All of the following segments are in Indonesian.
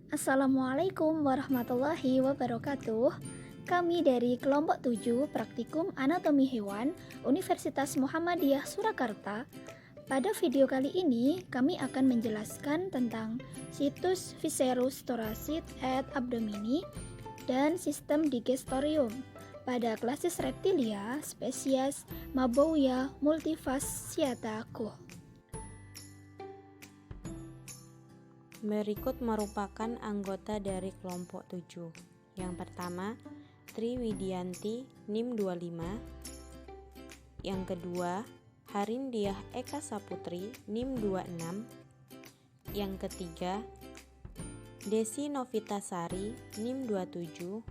Assalamualaikum warahmatullahi wabarakatuh. Kami dari kelompok 7 Praktikum Anatomi Hewan Universitas Muhammadiyah Surakarta. Pada video kali ini kami akan menjelaskan tentang situs Viscerus thoracic et abdomini dan sistem digestorium pada klasis reptilia spesies Mabouya multifasciata Koch. Berikut merupakan anggota dari kelompok 7. Yang pertama, Triwidianti NIM 25. Yang kedua, Harindiah Eka Saputri NIM 26. Yang ketiga, Desi Novitasari NIM 27.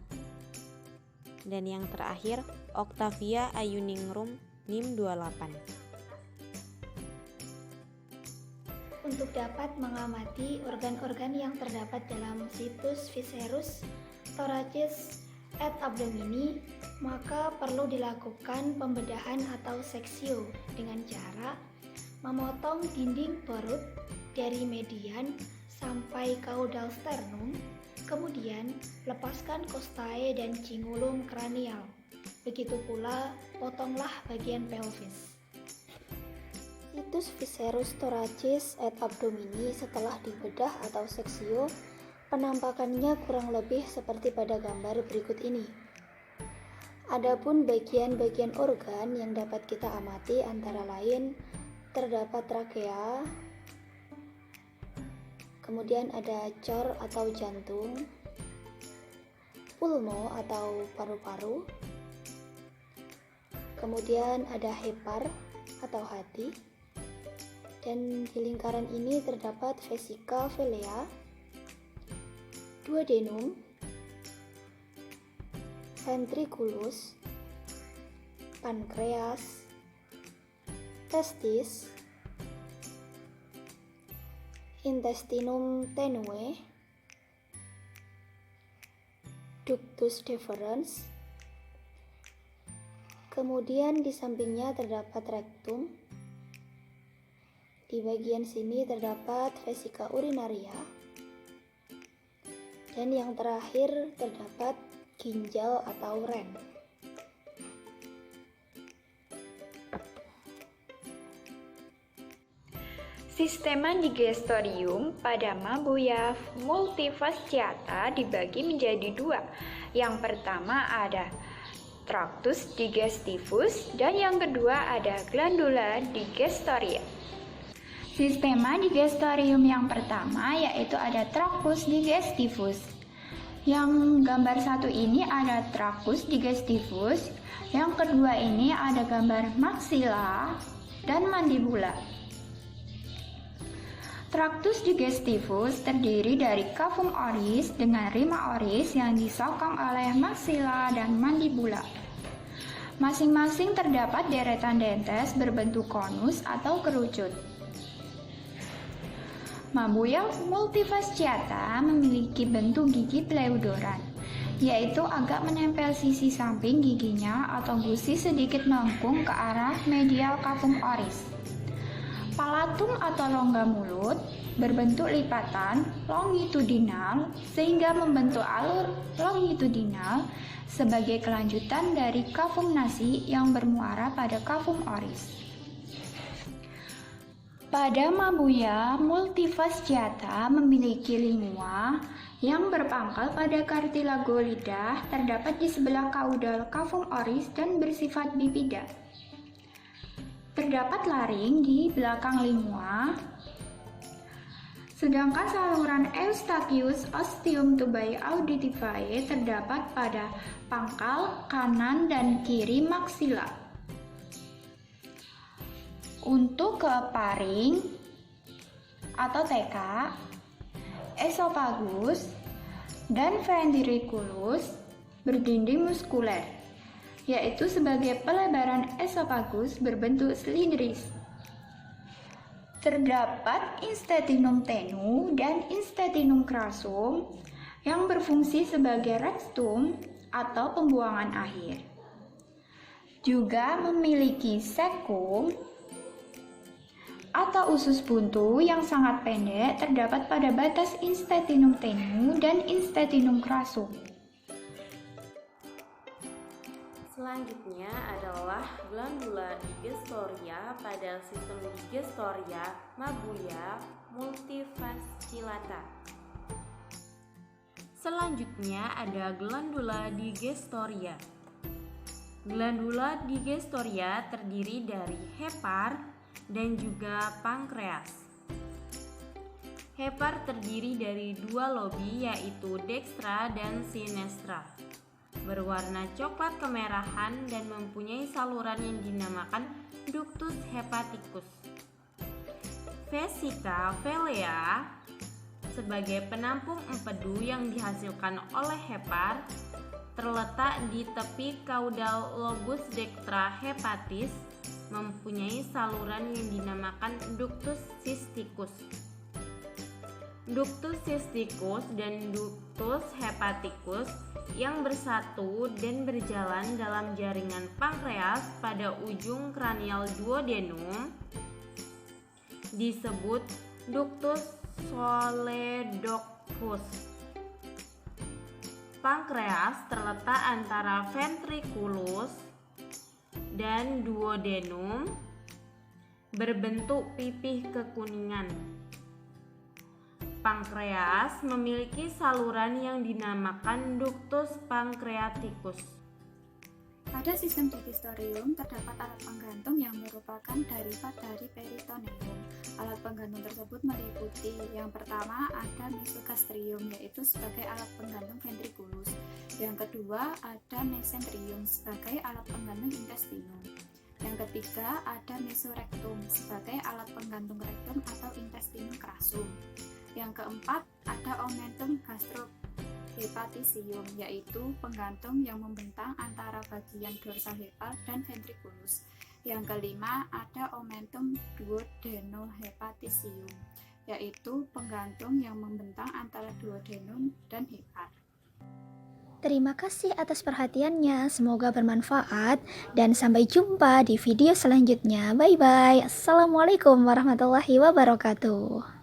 Dan yang terakhir, Octavia Ayuningrum NIM 28. Untuk dapat mengamati organ-organ yang terdapat dalam situs Viscerus thoracic et abdomini, maka perlu dilakukan pembedahan atau seksio dengan cara memotong dinding perut dari median sampai caudal sternum, kemudian lepaskan costae dan cingulum kranial. Begitu pula potonglah bagian pelvis. Situs Viscerus thoracic et abdomini setelah dibedah atau seksio, penampakannya kurang lebih seperti pada gambar berikut ini. Adapun bagian-bagian organ yang dapat kita amati antara lain terdapat trakea, kemudian ada cor atau jantung, pulmo atau paru-paru, kemudian ada hepar atau hati, dan di lingkaran ini terdapat vesica velea, duodenum, ventriculus, pankreas, testis, intestinum tenue, ductus deferens, kemudian di sampingnya terdapat rectum. Di bagian sini terdapat vesica urinaria, dan yang terakhir terdapat ginjal atau ren. Sistema digestorium pada Mabouya multifasciata dibagi menjadi dua. Yang pertama ada tractus digestivus dan yang kedua ada glandula digestoria. Sistema digestorium yang pertama yaitu ada tractus digestivus. Yang gambar satu ini ada tractus digestivus, yang kedua ini ada gambar maxilla dan mandibula. Tractus digestivus terdiri dari cavum oris dengan rima oris yang disokong oleh maxilla dan mandibula. Masing-masing terdapat deretan dentes berbentuk konus atau kerucut. Mabouya multifasciata memiliki bentuk gigi pleudoran, yaitu agak menempel sisi samping giginya atau gusi sedikit melengkung ke arah medial cavum oris. Palatum atau rongga mulut berbentuk lipatan longitudinal sehingga membentuk alur longitudinal sebagai kelanjutan dari cavum nasi yang bermuara pada cavum oris. Pada Mabouya multifasciata memiliki lingua yang berpangkal pada kartilago lidah terdapat di sebelah kaudal cavum oris dan bersifat bipida. Terdapat laring di belakang lingua, sedangkan saluran Eustachius ostium tubae auditivae terdapat pada pangkal kanan dan kiri maksila. Untuk ke paring atau TK, esofagus, dan ventriculus berdinding muskuler, yaitu sebagai pelebaran esofagus berbentuk silindris. Terdapat instetinum tenu dan instetinum crassum yang berfungsi sebagai rectum atau pembuangan akhir. Juga memiliki cecum atau usus buntu yang sangat pendek terdapat pada batas instetinum tenue dan instetinum crassum. Selanjutnya adalah glandula digestoria pada sistem digestoria Mabuya multifasciata. Selanjutnya ada glandula digestoria. Glandula digestoria terdiri dari hepar dan juga pankreas. Hepar terdiri dari dua lobi yaitu dekstra dan sinestra. Berwarna coklat kemerahan dan mempunyai saluran yang dinamakan ductus hepaticus. Vesica velea sebagai penampung empedu yang dihasilkan oleh hepar terletak di tepi caudal lobus dekstra hepatis, mempunyai saluran yang dinamakan ductus cysticus. Ductus cysticus dan ductus hepaticus yang bersatu dan berjalan dalam jaringan pankreas pada ujung kranial duodenum disebut ductus choledocus. Pankreas terletak antara ventriculus dan duodenum, berbentuk pipih kekuningan. Pankreas memiliki saluran yang dinamakan ductus pancreaticus. Pada sistem digestorium terdapat alat penggantung yang merupakan derivat dari peritoneum. Alat penggantung tersebut meliputi yang pertama ada mesogastrium, yaitu sebagai alat penggantung ventriculus. Yang kedua ada mesenterium sebagai alat penggantung intestinum. Yang ketiga ada mesorektum sebagai alat penggantung rektum atau intestinum crassum. Yang keempat ada omentum gastrohepaticium, yaitu penggantung yang membentang antara bagian dorsal hepar dan ventriculus. Yang kelima ada omentum duodenohepaticium, yaitu penggantung yang membentang antara duodenum dan hepar. Terima kasih atas perhatiannya, semoga bermanfaat dan sampai jumpa di video selanjutnya. Bye bye. Assalamualaikum warahmatullahi wabarakatuh.